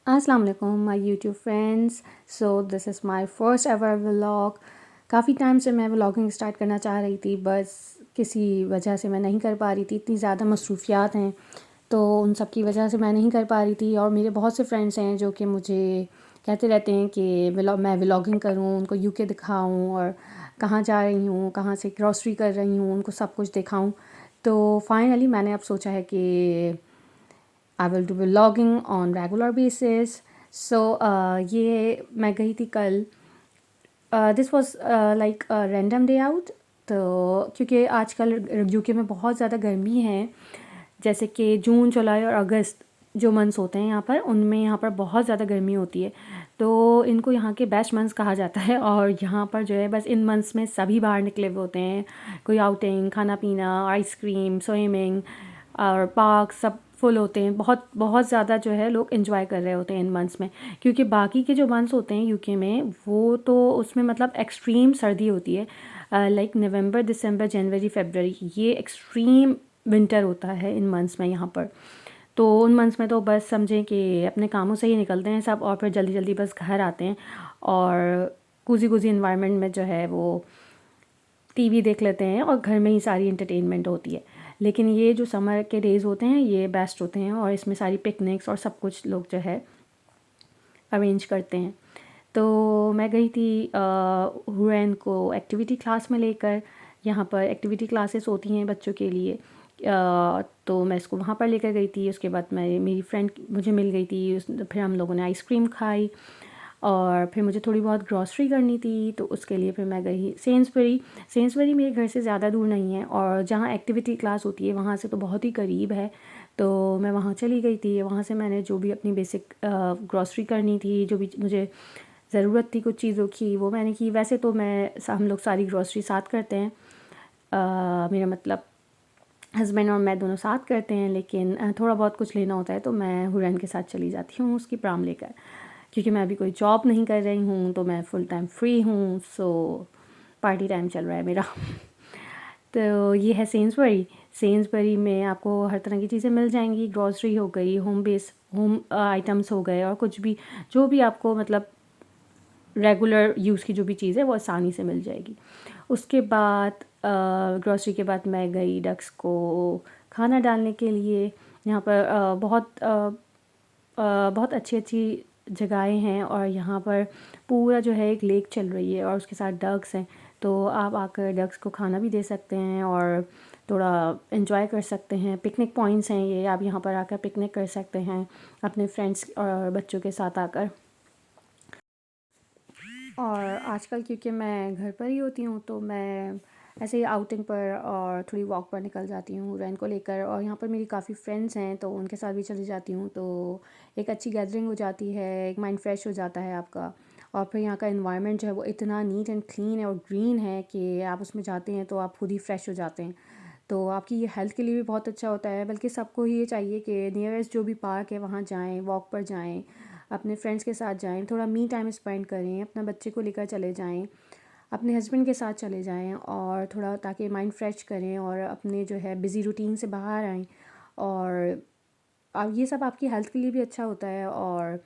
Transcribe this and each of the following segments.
अस्सलाम वालेकुम my YouTube friends. So this is my first ever vlog. काफ़ी time से मैं व्लॉगिंग स्टार्ट करना चाह रही थी, बस किसी वजह से मैं नहीं कर पा रही थी। इतनी ज़्यादा मसरूफियात हैं तो उन सब की वजह से मैं नहीं कर पा रही थी। और मेरे बहुत से फ्रेंड्स हैं जो कि मुझे कहते रहते हैं कि मैं व्लॉगिंग करूं, उनको यूके दिखाऊं और कहाँ जा रही हूँ, कहाँ से ग्रॉसरी कर रही हूँ, उनको सब कुछ दिखाऊं। तो फाइनली मैंने अब सोचा है कि I will do vlogging on regular basis. So ये मैं गई थी कल। This was like random day out. तो क्योंकि आजकल यूके में बहुत ज़्यादा गर्मी है, जैसे कि जून जुलाई और अगस्त जो मंथ्स होते हैं यहाँ पर, उनमें यहाँ पर बहुत ज़्यादा गर्मी होती है। तो इनको यहाँ के बेस्ट मंथ्स कहा जाता है। और यहाँ पर जो है बस इन मंथ्स में सभी बाहर निकले हुए होते हैं। कोई आउटिंग, खाना पीना, आइसक्रीम, स्विमिंग और पार्क सब फुल होते हैं। बहुत बहुत ज़्यादा जो है लोग एंजॉय कर रहे होते हैं इन मंथ्स में। क्योंकि बाकी के जो मंथ्स होते हैं यूके में, वो तो उसमें मतलब एक्सट्रीम सर्दी होती है। लाइक नवंबर, दिसंबर, जनवरी, फरवरी, ये एक्सट्रीम विंटर होता है इन मंथ्स में यहाँ पर। तो उन मंथ्स में तो बस समझें कि अपने कामों से ही निकलते हैं सब, और फिर जल्दी जल्दी बस घर आते हैं और कोजी कोजी इन्वायरमेंट में जो है वो टीवी देख लेते हैं और घर में ही सारी इंटरटेनमेंट होती है। लेकिन ये जो समर के डेज़ होते हैं ये बेस्ट होते हैं, और इसमें सारी पिकनिक्स और सब कुछ लोग जो है अरेंज करते हैं। तो मैं गई थी हुरैन को एक्टिविटी क्लास में लेकर। यहाँ पर एक्टिविटी क्लासेस होती हैं बच्चों के लिए। तो मैं इसको वहाँ पर लेकर गई थी। उसके बाद मैं मेरी फ्रेंड मुझे मिल गई थी, फिर हम लोगों ने आइसक्रीम खाई और फिर मुझे थोड़ी बहुत ग्रॉसरी करनी थी, तो उसके लिए फिर मैं गई सेंसबरी। सेंसबरी मेरे घर से ज़्यादा दूर नहीं है, और जहाँ एक्टिविटी क्लास होती है वहाँ से तो बहुत ही करीब है। तो मैं वहाँ चली गई थी। वहाँ से मैंने जो भी अपनी बेसिक ग्रॉसरी करनी थी, जो भी मुझे ज़रूरत थी कुछ चीज़ों की, वो मैंने की। वैसे तो हम लोग सारी ग्रॉसरी साथ करते हैं। मेरा मतलब हस्बैंड और मैं दोनों साथ करते हैं, लेकिन थोड़ा बहुत कुछ लेना होता है तो मैं हुरैन के साथ चली जाती हूँ उसकी प्राम लेकर। क्योंकि मैं अभी कोई जॉब नहीं कर रही हूँ, तो मैं फुल टाइम फ्री हूँ। सो पार्टी टाइम चल रहा है मेरा। तो ये है सेंसबरी। सेंसबरी में आपको हर तरह की चीज़ें मिल जाएंगी। ग्रॉसरी हो गई, होम आइटम्स हो गए, और कुछ भी जो भी आपको मतलब रेगुलर यूज़ की जो भी चीज़ है वो आसानी से मिल जाएगी। उसके बाद ग्रॉसरी के बाद मैं गई डक्स को खाना डालने के लिए। यहाँ पर बहुत अच्छी अच्छी जगहें हैं, और यहाँ पर पूरा जो है एक लेक चल रही है और उसके साथ डक्स हैं। तो आप आकर डक्स को खाना भी दे सकते हैं और थोड़ा एंजॉय कर सकते हैं। पिकनिक पॉइंट्स हैं ये, आप यहाँ पर आकर पिकनिक कर सकते हैं अपने फ्रेंड्स और बच्चों के साथ आकर। और आजकल क्योंकि मैं घर पर ही होती हूँ, तो मैं ऐसे ही आउटिंग पर और थोड़ी वॉक पर निकल जाती हूँ रैन को लेकर। और यहाँ पर मेरी काफ़ी फ्रेंड्स हैं तो उनके साथ भी चली जाती हूँ। तो एक अच्छी गैदरिंग हो जाती है, एक माइंड फ्रेश हो जाता है आपका। और फिर यहाँ का एनवायरनमेंट जो है वो इतना नीट एंड क्लीन है और ग्रीन है कि आप उसमें जाते हैं तो आप खुद ही फ्रेश हो जाते हैं। तो आपकी ये हेल्थ के लिए भी बहुत अच्छा होता है। बल्कि सबको ही ये चाहिए कि नियरेस्ट जो भी पार्क है वहाँ जाएँ, वॉक पर जाएँ, अपने फ्रेंड्स के साथ जाएँ, थोड़ा मी टाइम स्पेंड करें, अपना बच्चे को लेकर चले जाएँ, अपने हस्बैंड के साथ चले जाएँ, और थोड़ा ताकि माइंड फ्रेश करें और अपने जो है बिज़ी रूटीन से बाहर आएँ। और अब ये सब आपकी हेल्थ के लिए भी अच्छा होता है और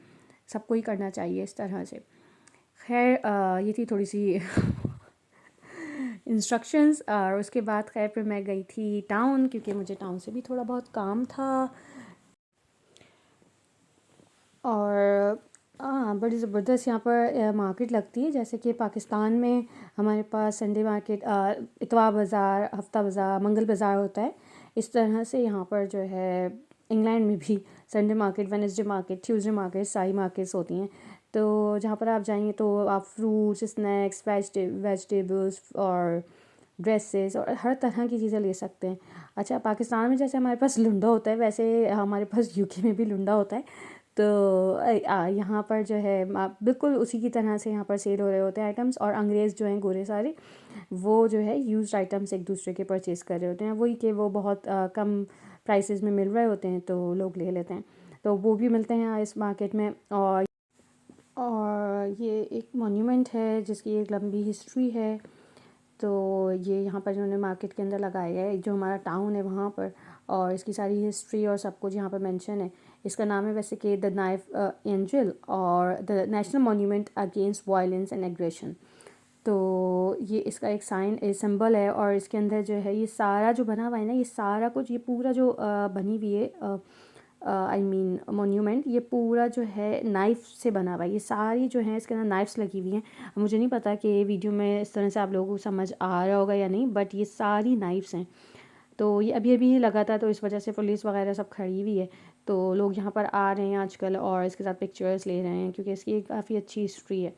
सबको ही करना चाहिए इस तरह से। खैर ये थी थोड़ी सी इंस्ट्रक्शंस। और उसके बाद खैर फिर मैं गई थी टाउन, क्योंकि मुझे टाउन से भी थोड़ा बहुत काम था। और हाँ, बड़ी ज़बरदस्त यहाँ पर मार्केट लगती है। जैसे कि पाकिस्तान में हमारे पास संडे मार्केट, इतवार बाज़ार, हफ्ता बाज़ार, मंगल बाज़ार होता है। इस तरह से यहाँ पर जो है इंग्लैंड में भी Sunday market, Wednesday market, Tuesday market, सारी मार्केट्स होती हैं। तो जहाँ पर आप जाएंगे तो आप फ्रूट्स, स्नैक्स, वेजिटेबल्स और ड्रेसेस और हर तरह की चीज़ें ले सकते हैं। अच्छा, पाकिस्तान में जैसे हमारे पास लुंडा होता है, वैसे हमारे पास यूके में भी लुंडा होता है। तो यहाँ पर जो है बिल्कुल उसी की तरह से यहाँ पर सेल हो रहे होते हैं आइटम्स। और अंग्रेज़ जो हैं गोरे सारे, वो जो है यूज्ड आइटम्स एक दूसरे के परचेज़ कर रहे होते हैं। वही कि वो बहुत कम प्राइसेस में मिल रहे होते हैं तो लोग ले लेते हैं। तो वो भी मिलते हैं इस मार्केट में। और ये एक मॉन्यूमेंट है जिसकी एक लंबी हिस्ट्री है। तो ये यहाँ पर जिन्होंने मार्केट के अंदर लगाया है, जो हमारा टाउन है वहाँ पर। और इसकी सारी हिस्ट्री और सब कुछ यहाँ पर मेंशन है। इसका नाम है वैसे कि द नाइफ एंजल और the national monument against violence and aggression. तो ये इसका एक साइन सिंबल है और इसके अंदर जो है ये सारा जो बना हुआ है ना, ये सारा कुछ, ये पूरा जो बनी हुई है आई मीन मोन्यूमेंट, ये पूरा जो है नाइफ़ से बना हुआ है। ये सारी जो है इसके अंदर नाइफ्स लगी हुई हैं। मुझे नहीं पता कि वीडियो में इस तरह से आप लोगों को समझ आ रहा होगा या नहीं, बट ये सारी नाइफ्स हैं। तो ये अभी अभी ही लगा था, तो इस वजह से पुलिस वगैरह सब खड़ी हुई है। तो लोग यहाँ पर आ रहे हैं आजकल और इसके साथ पिक्चर्स ले रहे हैं क्योंकि इसकी काफ़ी अच्छी हिस्ट्री है।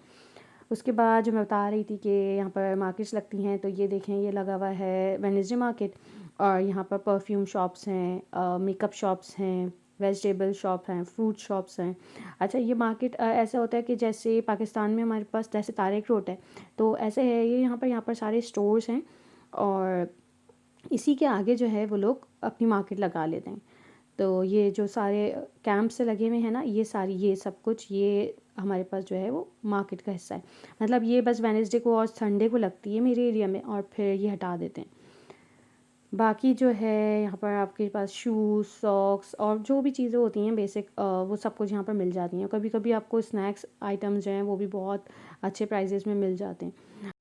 उसके बाद जो मैं बता रही थी कि यहाँ पर मार्केट्स लगती हैं, तो ये देखें, ये लगा हुआ है वेडनेसडे मार्केट और यहाँ पर परफ्यूम शॉप्स हैं, मेकअप शॉप्स हैं, वेजिटेबल शॉप हैं, फ्रूट शॉप्स हैं। अच्छा, ये मार्केट ऐसा होता है कि जैसे पाकिस्तान में हमारे पास जैसे तारिक रोड है, तो ऐसे है ये यहाँ पर सारे स्टोर्स हैं और इसी के आगे जो है वो लोग अपनी मार्केट लगा लेते हैं। तो ये जो सारे कैंप से लगे हुए हैं ना, ये सब कुछ ये हमारे पास जो है वो मार्केट का हिस्सा है। मतलब ये बस वेडनेसडे को और संडे को लगती है मेरे एरिया में और फिर ये हटा देते हैं। बाकी जो है यहाँ पर आपके पास शूज़, सॉक्स और जो भी चीज़ें होती हैं बेसिक, वो सब कुछ यहाँ पर मिल जाती हैं। कभी कभी आपको स्नैक्स आइटम्स जो हैं वो भी बहुत अच्छे प्राइजेस में मिल जाते हैं।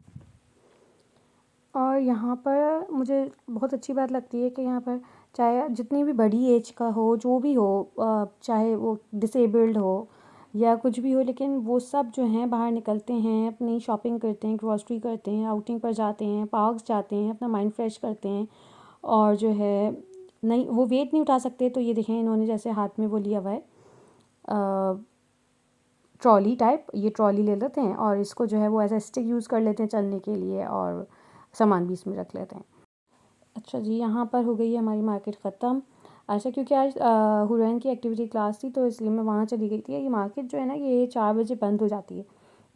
और यहाँ पर मुझे बहुत अच्छी बात लगती है कि यहाँ पर चाहे जितनी भी बड़ी एज का हो, जो भी हो, चाहे वो डिसेबल्ड हो या कुछ भी हो, लेकिन वो सब जो हैं बाहर निकलते हैं, अपनी शॉपिंग करते हैं, ग्रॉसरी करते हैं, आउटिंग पर जाते हैं, पार्क्स जाते हैं, अपना माइंड फ्रेश करते हैं। और जो है नहीं, वो वेट नहीं उठा सकते, तो ये देखें इन्होंने जैसे हाथ में वो लिया हुआ है ट्रॉली टाइप, ये ट्रॉली ले लेते हैं और इसको जो है वो एज ए स्टिक यूज़ कर लेते हैं चलने के लिए और सामान भी इसमें रख लेते हैं। अच्छा जी, यहाँ पर हो गई है हमारी मार्केट ख़त्म। अच्छा, क्योंकि आज हुरैन की एक्टिविटी क्लास थी तो इसलिए मैं वहाँ चली गई थी। ये मार्केट जो है ना, ये 4 बजे बंद हो जाती है,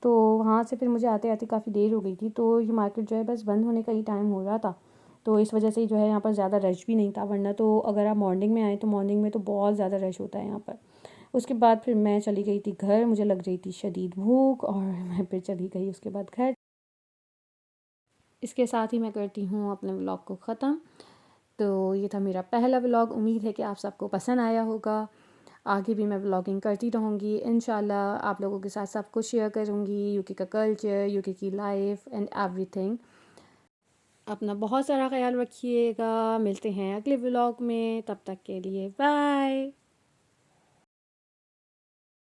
तो वहाँ से फिर मुझे आते आते काफ़ी देर हो गई थी। तो ये मार्केट जो है बस बंद होने का ही टाइम हो रहा था, तो इस वजह से जो है यहाँ पर ज़्यादा रश भी नहीं था। वरना तो अगर आप मॉर्निंग में आएँ तो मॉर्निंग में तो बहुत ज़्यादा रश होता है यहाँ पर। उसके बाद फिर मैं चली गई थी घर, मुझे लग रही थी शदीद भूख और मैं फिर चली गई उसके बाद घर। इसके साथ ही मैं करती हूँ अपने व्लॉग को ख़त्म। तो ये था मेरा पहला व्लॉग। उम्मीद है कि आप सबको पसंद आया होगा। आगे भी मैं व्लॉगिंग करती रहूँगी इंशाल्लाह। आप लोगों के साथ सब कुछ शेयर करूँगी, यूके का कल्चर, यूके की लाइफ एंड एवरीथिंग। अपना बहुत सारा ख्याल रखिएगा। मिलते हैं अगले व्लॉग में, तब तक के लिए बाय।